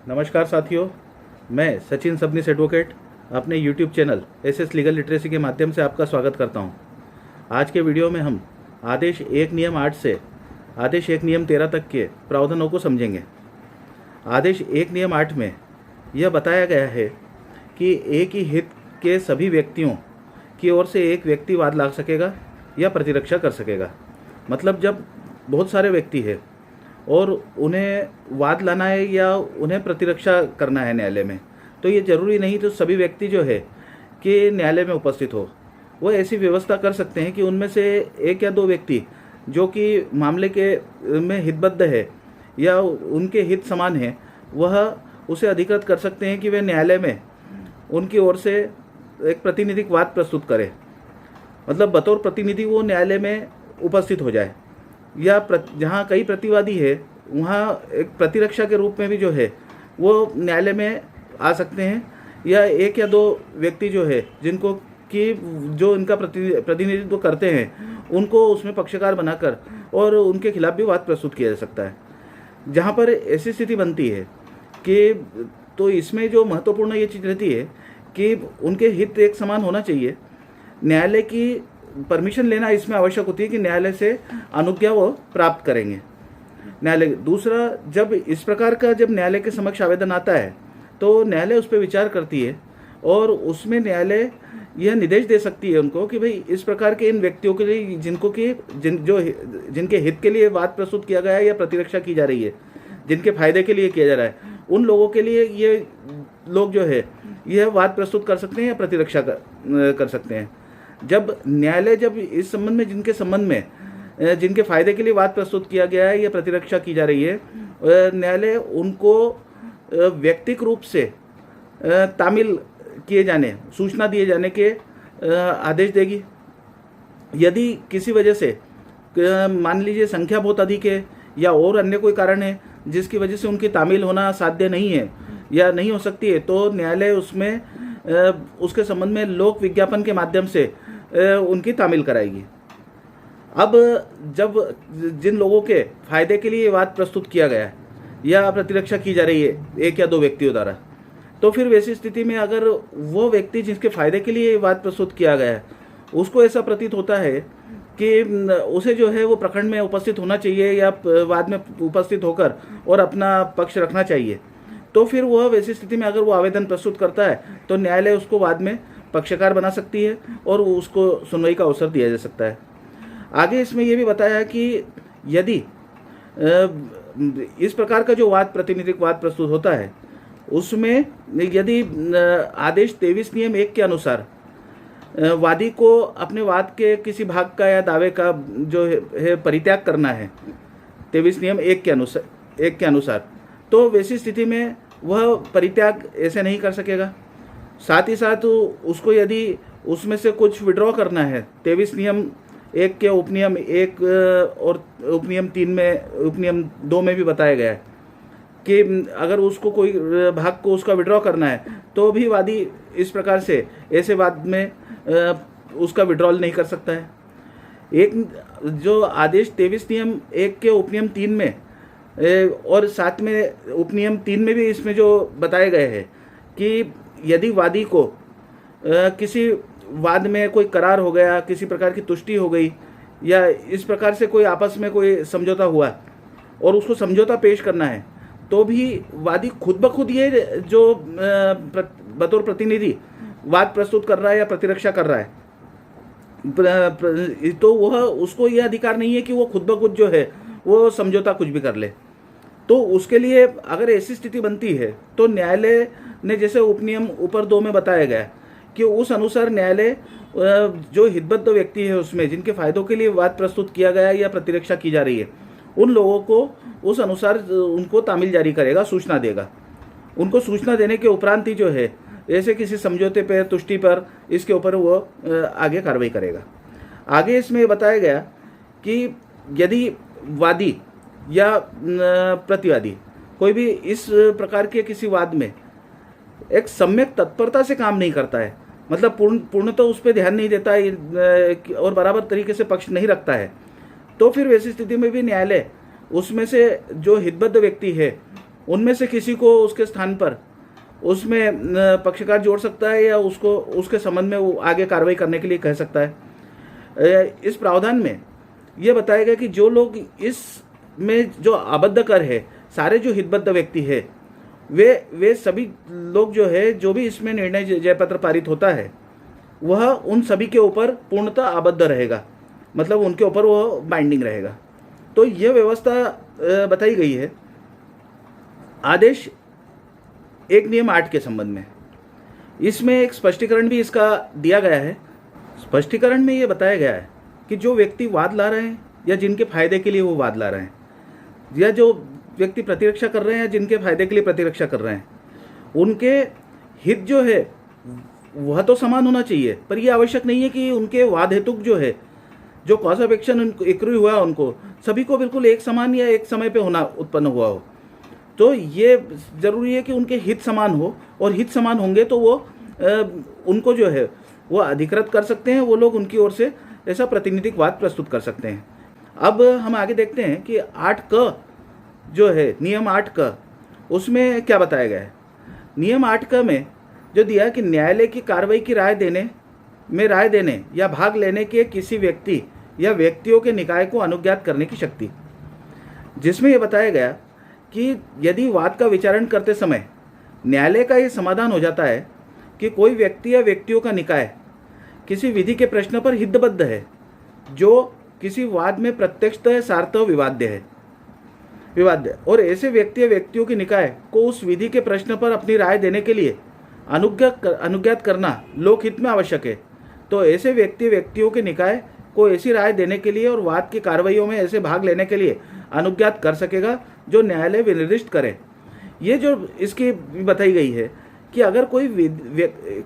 नमस्कार साथियों, मैं सचिन सबनीस एडवोकेट अपने YouTube channel SS legal literacy के माध्यम से आपका स्वागत करता हूं। आज के वीडियो में हम आदेश 1 नियम 8 से आदेश 1 नियम 13 तक के प्रावधानों को समझेंगे। आदेश 1 नियम 8 में यह बताया गया है कि एक ही हित के सभी व्यक्तियों की ओर से एक व्यक्ति वाद ला सकेगा या प्रतिरक्षा कर सकेगा। मतलब जब बहुत सारे व्यक्ति हैं और उन्हें वाद लाना है या उन्हें प्रतिरक्षा करना है न्यायालय में, तो ये ज़रूरी नहीं तो सभी व्यक्ति जो है कि न्यायालय में उपस्थित हो। वो ऐसी व्यवस्था कर सकते हैं कि उनमें से एक या दो व्यक्ति जो कि मामले के में हितबद्ध है या उनके हित समान है, वह उसे अधिकृत कर सकते हैं कि वे न्यायालय में उनकी ओर से एक प्रतिनिधिक वाद प्रस्तुत करें। मतलब बतौर प्रतिनिधि वो न्यायालय में उपस्थित हो जाए, या जहाँ कई प्रतिवादी है वहाँ एक प्रतिरक्षा के रूप में भी जो है वो न्यायालय में आ सकते हैं, या एक या दो व्यक्ति जो है जिनको कि जो इनका प्रतिनिधित्व करते हैं उनको उसमें पक्षकार बनाकर और उनके खिलाफ भी वाद प्रस्तुत किया जा सकता है। जहाँ पर ऐसी स्थिति बनती है कि तो इसमें जो महत्वपूर्ण ये चीज़ रहती है कि उनके हित एक समान होना चाहिए। न्यायालय की परमिशन लेना इसमें आवश्यक होती है कि न्यायालय से अनुज्ञा वो प्राप्त करेंगे। न्यायालय दूसरा, जब इस प्रकार का जब न्यायालय के समक्ष आवेदन आता है तो न्यायालय उस पर विचार करती है और उसमें न्यायालय यह निर्देश दे सकती है उनको कि भाई इस प्रकार के इन व्यक्तियों के लिए जिनके हित के लिए वाद प्रस्तुत किया गया है या प्रतिरक्षा की जा रही है, जिनके फायदे के लिए किया जा रहा है, उन लोगों के लिए ये लोग जो है यह वाद प्रस्तुत कर सकते हैं या प्रतिरक्षा कर सकते हैं। जब न्यायालय जब इस संबंध में जिनके फायदे के लिए वाद प्रस्तुत किया गया है या प्रतिरक्षा की जा रही है, न्यायालय उनको व्यक्तिगत रूप से तामील किए जाने, सूचना दिए जाने के आदेश देगी। यदि किसी वजह से मान लीजिए संख्या बहुत अधिक है या और अन्य कोई कारण है जिसकी वजह से उनकी तामील होना साध्य नहीं है या नहीं हो सकती है, तो न्यायालय उसमें उसके संबंध में लोक विज्ञापन के माध्यम से उनकी तामील कराएगी। अब जब जिन लोगों के फायदे के लिए वाद प्रस्तुत किया गया है या प्रतिरक्षा की जा रही है एक या दो व्यक्तियों द्वारा, तो फिर वैसी स्थिति में अगर वो व्यक्ति जिसके फायदे के लिए वाद प्रस्तुत किया गया है उसको ऐसा प्रतीत होता है कि उसे जो है वो प्रखंड में उपस्थित होना चाहिए या वाद में उपस्थित होकर और अपना पक्ष रखना चाहिए, तो फिर वह वैसी स्थिति में अगर वो आवेदन प्रस्तुत करता है तो न्यायालय उसको बाद में पक्षकार बना सकती है और उसको सुनवाई का अवसर दिया जा सकता है। आगे इसमें यह भी बताया कि यदि इस प्रकार का जो प्रतिनिधिक वाद प्रस्तुत होता है उसमें यदि आदेश 23 नियम 1 के अनुसार वादी को अपने वाद के किसी भाग का या दावे का जो है परित्याग करना है 23 नियम 1 के अनुसार, तो वैसी स्थिति में वह परित्याग ऐसे नहीं कर सकेगा। साथ ही साथ उसको यदि उसमें से कुछ विड्रॉ करना है 23 नियम 1 के उपनियम 1 और उपनियम 2 में भी बताया गया है कि अगर उसको कोई भाग को उसका विड्रॉ करना है तो भी वादी इस प्रकार से ऐसे वाद में उसका विड्रॉल नहीं कर सकता है। एक जो आदेश 23 नियम 1 के उपनियम 3 में और साथ में उपनियम 3 में भी इसमें जो बताए गए हैं कि यदि वादी को किसी वाद में कोई करार हो गया, किसी प्रकार की तुष्टि हो गई या इस प्रकार से कोई आपस में कोई समझौता हुआ और उसको समझौता पेश करना है, तो भी वादी खुद ब खुद ये जो बतौर प्रतिनिधि वाद प्रस्तुत कर रहा है या प्रतिरक्षा कर रहा है, तो वह उसको ये अधिकार नहीं है कि वो खुद ब खुद जो है वो समझौता कुछ भी कर ले। तो उसके लिए अगर ऐसी स्थिति बनती है तो न्यायालय ने जैसे उपनियम ऊपर 2 में बताया गया कि उस अनुसार न्यायालय जो हितबद्ध व्यक्ति है उसमें जिनके फायदों के लिए वाद प्रस्तुत किया गया है या प्रतिरक्षा की जा रही है, उन लोगों को उस अनुसार उनको तामील जारी करेगा, सूचना देगा। उनको सूचना देने के उपरांत ही जो है ऐसे किसी समझौते पर, तुष्टि पर, इसके ऊपर वो आगे कार्रवाई करेगा। आगे इसमें बताया गया कि यदि वादी या प्रतिवादी कोई भी इस प्रकार के किसी वाद में एक सम्यक तत्परता से काम नहीं करता है, मतलब पूर्णतः उस पर ध्यान नहीं देता है और बराबर तरीके से पक्ष नहीं रखता है, तो फिर वैसी स्थिति में भी न्यायालय उसमें से जो हितबद्ध व्यक्ति है उनमें से किसी को उसके स्थान पर उसमें पक्षकार जोड़ सकता है या उसको उसके संबंध में वो आगे कार्रवाई करने के लिए कह सकता है। इस प्रावधान में ये बताया गया कि जो लोग इसमें जो आबद्ध कर है, सारे जो हितबद्ध व्यक्ति है, वे सभी लोग जो है, जो भी इसमें निर्णय जयपत्र पारित होता है वह उन सभी के ऊपर पूर्णतः आबद्ध रहेगा, मतलब उनके ऊपर वह बाइंडिंग रहेगा। तो यह व्यवस्था बताई गई है आदेश 1 नियम 8 के संबंध में। इसमें एक स्पष्टीकरण भी इसका दिया गया है। स्पष्टीकरण में ये बताया गया है कि जो व्यक्ति वाद ला रहे हैं या जिनके फायदे के लिए वो वाद ला रहे हैं, या जो व्यक्ति प्रतिरक्षा कर रहे हैं या जिनके फायदे के लिए प्रतिरक्षा कर रहे हैं, उनके हित जो है वह तो समान होना चाहिए, पर यह आवश्यक नहीं है कि उनके वाद हेतुक जो है, जो कॉज ऑफ एक्शन एक्रू हुआ उनको सभी को बिल्कुल एक समान या एक समय पे होना उत्पन्न हुआ हो। तो ये जरूरी है कि उनके हित समान हो, और हित समान होंगे तो वो उनको जो है वो अधिकृत कर सकते हैं, वो लोग उनकी ओर से ऐसा प्रातिनिधिक वाद प्रस्तुत कर सकते हैं। अब हम आगे देखते हैं कि 8 क जो है, नियम 8 क, उसमें क्या बताया गया है। नियम 8 क में जो दिया कि न्यायालय की कार्रवाई की राय देने या भाग लेने के किसी व्यक्ति या व्यक्तियों के निकाय को अनुज्ञात करने की शक्ति, जिसमें यह बताया गया कि यदि वाद का विचारण करते समय न्यायालय का ये समाधान हो जाता है कि कोई व्यक्ति या व्यक्तियों का निकाय किसी विधि के प्रश्न पर हितबद्ध है जो किसी वाद में प्रत्यक्षतः सार्थः विवाद्य, और ऐसे व्यक्ति या व्यक्तियों के निकाय को उस विधि के प्रश्न पर अपनी राय देने के लिए अनुज्ञात करना लोकहित में आवश्यक है। तो ऐसे व्यक्तियों के निकाय को ऐसी राय देने के लिए और वाद की कार्रवाइयों में ऐसे भाग लेने के लिए अनुज्ञात कर सकेगा जो न्यायालय विनिर्दिष्ट करे। ये जो इसकी बताई गई है कि अगर कोई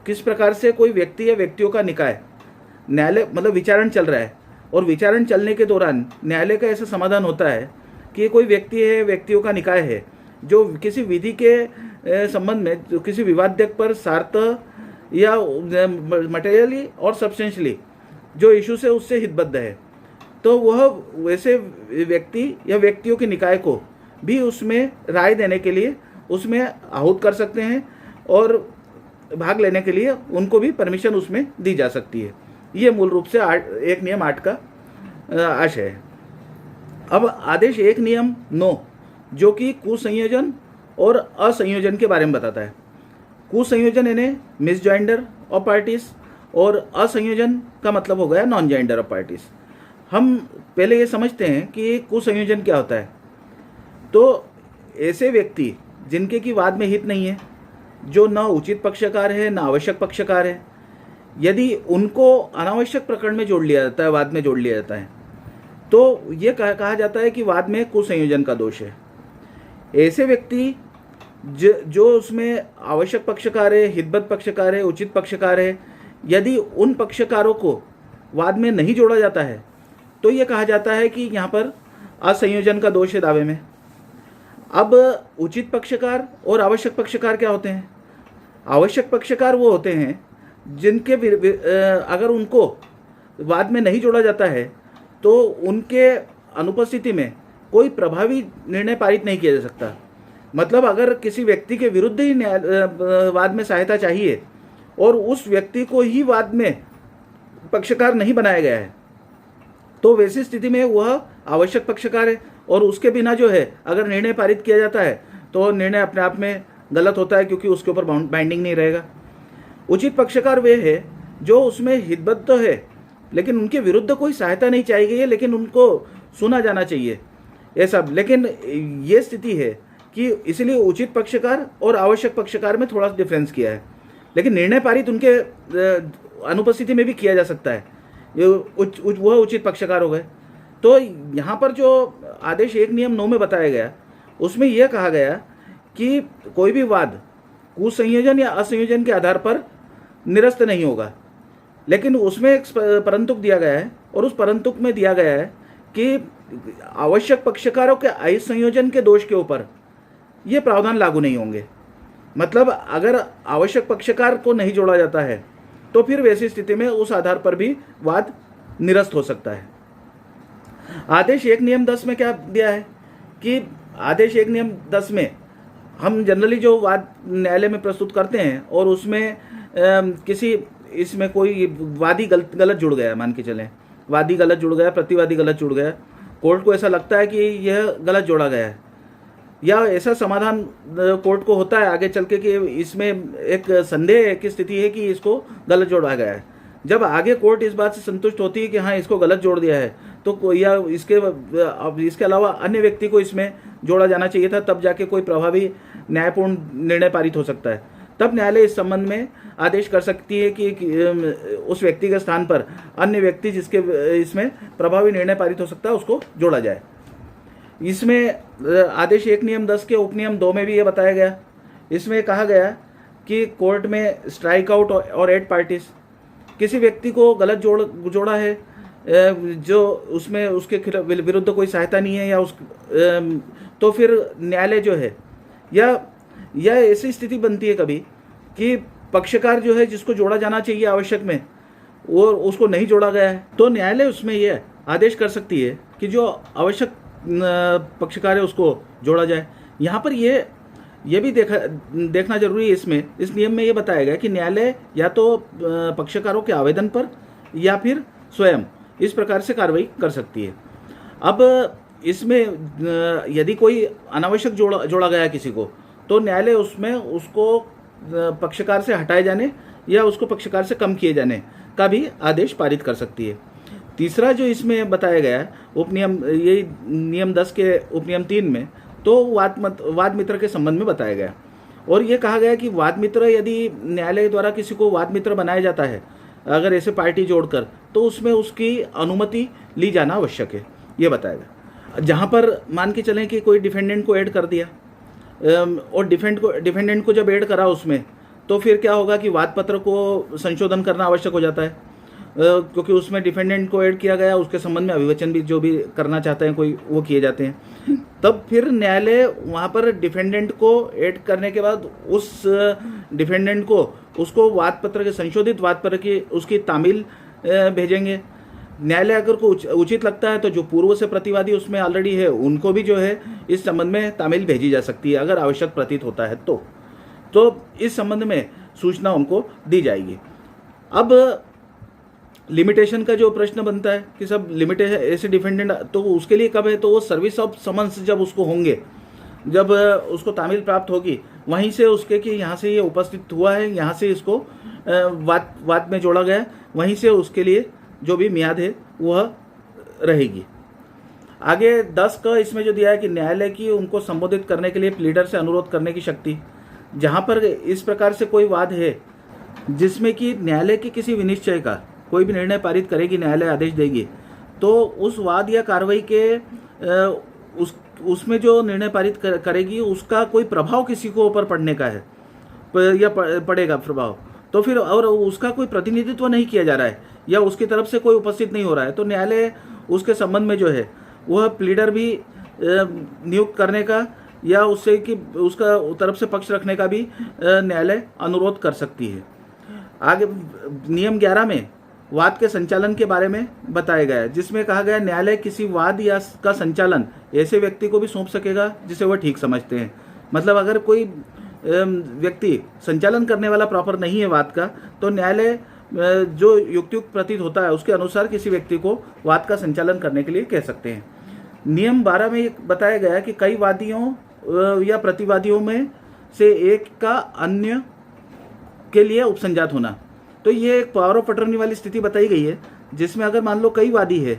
किस प्रकार से कोई व्यक्ति या व्यक्तियों का निकाय न्यायालय मतलब विचारण चल रहा है, और विचारण चलने के दौरान न्यायालय का ऐसा समाधान होता है कि कोई व्यक्ति है, व्यक्तियों का निकाय है जो किसी विधि के संबंध में जो किसी विवाद्यक पर सार्थः या मटेरियली और सब्सटेंशियली जो इशू से उससे हितबद्ध है, तो वह वैसे व्यक्ति या व्यक्तियों के निकाय को भी उसमें राय देने के लिए उसमें आहूत कर सकते हैं, और भाग लेने के लिए उनको भी परमिशन उसमें दी जा सकती है। ये मूल रूप से 1 नियम 8 का आशय है। अब आदेश 1 नियम 9 जो कि कुसंयोजन और असंयोजन के बारे में बताता है। कुसंयोजन यानी मिसजॉइंडर ऑफ पार्टीज, और असंयोजन का मतलब हो गया नॉन जॉइंडर ऑफ पार्टीज। हम पहले ये समझते हैं कि कुसंयोजन क्या होता है। तो ऐसे व्यक्ति जिनके की वाद में हित नहीं है, जो न उचित पक्षकार है न आवश्यक पक्षकार है, यदि उनको अनावश्यक प्रकरण में जोड़ लिया जाता है, वाद में जोड़ लिया जाता है, तो ये कहा जाता है कि वाद में कुसंयोजन का दोष है। ऐसे व्यक्ति जो उसमें आवश्यक पक्षकार है, हितबद्ध पक्षकार है, उचित पक्षकार है, यदि उन पक्षकारों को वाद में नहीं जोड़ा जाता है तो ये कहा जाता है कि यहाँ पर असंयोजन का दोष है दावे में। अब उचित पक्षकार और आवश्यक पक्षकार क्या होते हैं? आवश्यक पक्षकार वो होते हैं जिनके अगर उनको वाद में नहीं जोड़ा जाता है तो उनके अनुपस्थिति में कोई प्रभावी निर्णय पारित नहीं किया जा सकता। मतलब अगर किसी व्यक्ति के विरुद्ध ही वाद में सहायता चाहिए और उस व्यक्ति को ही वाद में पक्षकार नहीं बनाया गया है, तो वैसी स्थिति में वह आवश्यक पक्षकार है, और उसके बिना जो है अगर निर्णय पारित किया जाता है तो निर्णय अपने आप में गलत होता है, क्योंकि उसके ऊपर बाइंडिंग नहीं रहेगा। उचित पक्षकार वे है जो उसमें हितबद्ध तो है लेकिन उनके विरुद्ध कोई सहायता नहीं चाहिए गई है, लेकिन उनको सुना जाना चाहिए, ये सब। लेकिन ये स्थिति है कि इसलिए उचित पक्षकार और आवश्यक पक्षकार में थोड़ा डिफरेंस किया है, लेकिन निर्णय पारित उनके अनुपस्थिति में भी किया जा सकता है, वह उचित पक्षकार हो गए। तो यहाँ पर जो आदेश 1 नियम 9 में बताया गया उसमें यह कहा गया कि कोई भी वाद कुसंयोजन या असंयोजन के आधार पर निरस्त नहीं होगा, लेकिन उसमें एक परंतुक दिया गया है, और उस परंतुक में दिया गया है कि आवश्यक पक्षकारों के असंयोजन के दोष के ऊपर ये प्रावधान लागू नहीं होंगे। मतलब अगर आवश्यक पक्षकार को नहीं जोड़ा जाता है तो फिर वैसी स्थिति में उस आधार पर भी वाद निरस्त हो सकता है। आदेश 1 नियम 10 में क्या दिया है कि आदेश 1 नियम 10 में हम जनरली जो वाद न्यायालय में प्रस्तुत करते हैं और उसमें किसी इसमें कोई वादी गलत जुड़ गया, मान के चलें वादी गलत जुड़ गया, प्रतिवादी गलत जुड़ गया, कोर्ट को ऐसा लगता है कि यह गलत जोड़ा गया है, या ऐसा समाधान कोर्ट को होता है आगे चल के कि इसमें एक संदेह की स्थिति है कि इसको गलत जोड़ा गया है। जब आगे कोर्ट इस बात से संतुष्ट होती है कि हाँ इसको गलत जोड़ दिया है, तो या इसके अलावा अन्य व्यक्ति को इसमें जोड़ा जाना चाहिए था, तब जाके कोई प्रभावी न्यायपूर्ण निर्णय पारित हो सकता है। तब न्यायालय इस संबंध में आदेश कर सकती है कि उस व्यक्ति के स्थान पर अन्य व्यक्ति जिसके इसमें प्रभावी निर्णय पारित हो सकता है उसको जोड़ा जाए। इसमें आदेश 1 नियम 10 के उपनियम 2 में भी ये बताया गया। इसमें कहा गया कि कोर्ट में स्ट्राइक आउट और एड पार्टीज, किसी व्यक्ति को गलत जोड़ा है जो उसमें उसके विरुद्ध कोई सहायता नहीं है, या तो फिर न्यायालय जो है या ऐसी स्थिति बनती है कभी कि पक्षकार जो है जिसको जोड़ा जाना चाहिए आवश्यक में वो उसको नहीं जोड़ा गया है, तो न्यायालय उसमें यह आदेश कर सकती है कि जो आवश्यक पक्षकार है उसको जोड़ा जाए। यहाँ पर ये भी देखना जरूरी है। इस नियम में ये बताया गया कि न्यायालय या तो पक्षकारों के आवेदन पर या फिर स्वयं इस प्रकार से कार्रवाई कर सकती है। अब इसमें यदि कोई अनावश्यक जोड़ा गया किसी को, तो न्यायालय उसमें उसको पक्षकार से हटाए जाने या उसको पक्षकार से कम किए जाने का भी आदेश पारित कर सकती है। तीसरा जो इसमें बताया गया है उपनियम, यही नियम 10 के उपनियम 3 में, तो वाद मित्र के संबंध में बताया गया और ये कहा गया कि वाद मित्र यदि न्यायालय द्वारा किसी को वाद मित्र बनाया जाता है अगर ऐसे पार्टी जोड़कर, तो उसमें उसकी अनुमति ली जाना आवश्यक है, ये बताया गया। जहाँ पर मान के चलें कि कोई डिफेंडेंट को ऐड कर दिया और डिफेंडेंट को जब ऐड करा उसमें, तो फिर क्या होगा कि वाद पत्र को संशोधन करना आवश्यक हो जाता है, क्योंकि उसमें डिफेंडेंट को ऐड किया गया, उसके संबंध में अभिवचन भी जो भी करना चाहते हैं कोई वो किए जाते हैं। तब फिर न्यायालय वहाँ पर डिफेंडेंट को ऐड करने के बाद उस डिफेंडेंट को उसको वाद पत्र के संशोधित वाद पत्र की उसकी तामील भेजेंगे। न्यायालय अगर को उचित लगता है तो जो पूर्व से प्रतिवादी उसमें ऑलरेडी है उनको भी जो है इस संबंध में तामील भेजी जा सकती है अगर आवश्यक प्रतीत होता है तो इस संबंध में सूचना उनको दी जाएगी। अब लिमिटेशन का जो प्रश्न बनता है कि सब लिमिटेशन ऐसे डिफेंडेंट, तो उसके लिए कब है, तो वो सर्विस ऑफ समन्स जब उसको होंगे, जब उसको तामील प्राप्त होगी, वहीं से उसके कि यहाँ से ये उपस्थित हुआ है, यहाँ से इसको वाद में जोड़ा गया है, वहीं से उसके लिए जो भी मियाद है वह रहेगी। आगे 10 का इसमें जो दिया है कि न्यायालय की उनको संबोधित करने के लिए प्लीडर से अनुरोध करने की शक्ति। जहाँ पर इस प्रकार से कोई वाद है जिसमें कि न्यायालय की किसी विनिश्चय का कोई भी निर्णय पारित करेगी, न्यायालय आदेश देगी, तो उस वाद या कार्रवाई के उसमें जो निर्णय पारित करेगी उसका कोई प्रभाव किसी को ऊपर पड़ने का है या पड़ेगा प्रभाव, तो फिर और उसका कोई प्रतिनिधित्व नहीं किया जा रहा है या उसकी तरफ से कोई उपस्थित नहीं हो रहा है, तो न्यायालय उसके संबंध में जो है वह प्लीडर भी नियुक्त करने का या उससे कि उसका तरफ से पक्ष रखने का भी न्यायालय अनुरोध कर सकती है। आगे नियम 11 में वाद के संचालन के बारे में बताया गया है, जिसमें कहा गया न्यायालय किसी वाद या का संचालन ऐसे व्यक्ति को भी सौंप सकेगा जिसे वह ठीक समझते हैं। मतलब अगर कोई व्यक्ति संचालन करने वाला प्रॉपर नहीं है वाद का, तो न्यायालय जो युक्त प्रतीत होता है उसके अनुसार किसी व्यक्ति को वाद का संचालन करने के लिए कह सकते हैं। नियम 12 में बताया गया कि कई वादियों या प्रतिवादियों में से एक का अन्य के लिए उपसंजात होना, तो ये एक पावर ऑफ अटर्नी वाली स्थिति बताई गई है, जिसमें अगर मान लो कई वादी है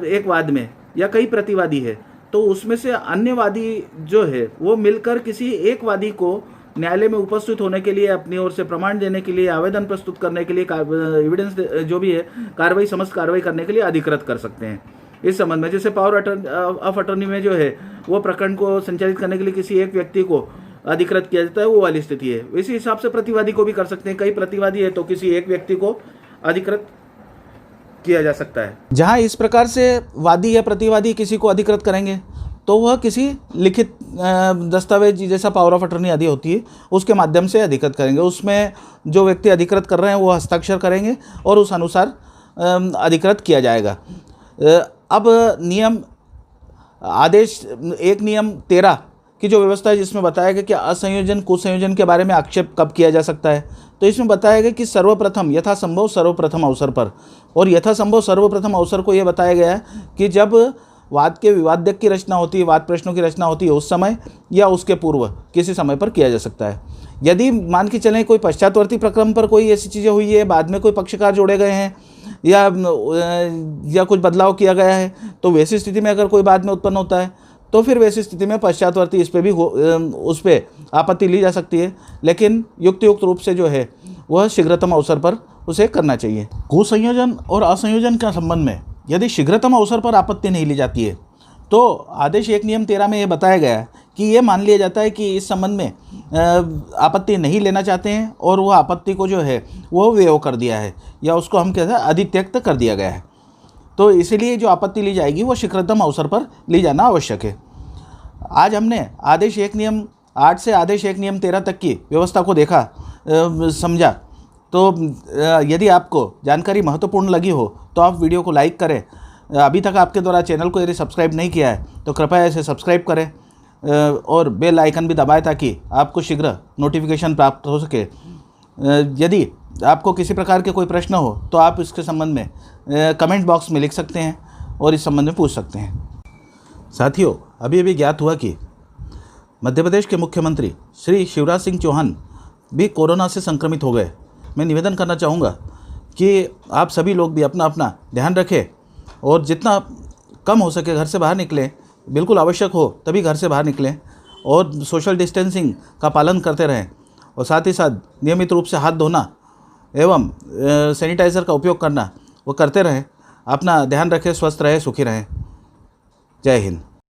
एक वाद में या कई प्रतिवादी है, तो उसमें से अन्य वादी जो है वो मिलकर किसी एक वादी को न्यायालय में उपस्थित होने के लिए, अपनी ओर से प्रमाण देने के लिए, आवेदन प्रस्तुत करने के लिए, एविडेंस जो भी है समस्त कार्रवाई करने के लिए अधिकृत कर सकते हैं। इस संबंध में जैसे पावर ऑफ अटर्नी में जो है वो प्रकरण को संचालित करने के लिए किसी एक व्यक्ति को अधिकृत किया जाता है, वो वाली स्थिति है। इसी हिसाब से प्रतिवादी को भी कर सकते हैं, कई प्रतिवादी है तो किसी एक व्यक्ति को अधिकृत किया जा सकता है। जहां इस प्रकार से वादी या प्रतिवादी किसी को अधिकृत करेंगे तो वह किसी लिखित दस्तावेज जैसा पावर ऑफ अटर्नी आदि होती है उसके माध्यम से अधिकृत करेंगे। उसमें जो व्यक्ति अधिकृत कर रहे हैं वो हस्ताक्षर करेंगे और उस अनुसार अधिकृत किया जाएगा। अब आदेश 1 नियम 13 की जो व्यवस्था है, जिसमें बताया गया कि असंयोजन कुसंयोजन के बारे में आक्षेप कब किया जा सकता है। तो इसमें बताया गया कि सर्वप्रथम यथासंभव सर्वप्रथम अवसर पर, और यथासंभव सर्वप्रथम अवसर को यह बताया गया है कि जब वाद के विवादक की रचना होती है, वाद प्रश्नों की रचना होती है, उस समय या उसके पूर्व किसी समय पर किया जा सकता है। यदि मान के चलें कोई पश्चातवर्ती प्रक्रम पर कोई ऐसी चीज़ें हुई है, बाद में कोई पक्षकार जोड़े गए हैं या कुछ बदलाव किया गया है, तो वैसी स्थिति में अगर कोई बाद में उत्पन्न होता है तो फिर वैसी स्थिति में पश्चातवर्ती इस पर भी उस पर आपत्ति ली जा सकती है, लेकिन युक्त रूप से जो है वह शीघ्रतम अवसर पर उसे करना चाहिए। कुसंयोजन और असंयोजन के संबंध में यदि शीघ्रतम अवसर पर आपत्ति नहीं ली जाती है तो आदेश 1 नियम 13 में यह बताया गया है कि ये मान लिया जाता है कि इस संबंध में आपत्ति नहीं लेना चाहते हैं और वह आपत्ति को जो है वो व्यय कर दिया है, या उसको हम कहते हैं अधित्यक्त कर दिया गया है। तो इसीलिए जो आपत्ति ली जाएगी वो शीघ्रतम अवसर पर ली जाना आवश्यक है। आज हमने आदेश 1 नियम 8 से आदेश 1 नियम 13 तक की व्यवस्था को देखा, समझा। तो यदि आपको जानकारी महत्वपूर्ण लगी हो तो आप वीडियो को लाइक करें। अभी तक आपके द्वारा चैनल को यदि सब्सक्राइब नहीं किया है तो कृपया इसे सब्सक्राइब करें और बेल आइकन भी दबाएं ताकि आपको शीघ्र नोटिफिकेशन प्राप्त हो सके। यदि आपको किसी प्रकार के कोई प्रश्न हो तो आप इसके संबंध में कमेंट बॉक्स में लिख सकते हैं और इस संबंध में पूछ सकते हैं। साथियों, अभी ज्ञात हुआ कि मध्य प्रदेश के मुख्यमंत्री श्री शिवराज सिंह चौहान भी कोरोना से संक्रमित हो गए। मैं निवेदन करना चाहूँगा कि आप सभी लोग भी अपना अपना ध्यान रखें और जितना कम हो सके घर से बाहर निकलें, बिल्कुल आवश्यक हो तभी घर से बाहर निकलें और सोशल डिस्टेंसिंग का पालन करते रहें, और साथ ही साथ नियमित रूप से हाथ धोना एवं सैनिटाइज़र का उपयोग करना वो करते रहें। अपना ध्यान रखें, स्वस्थ रहें, सुखी रहें। जय हिंद।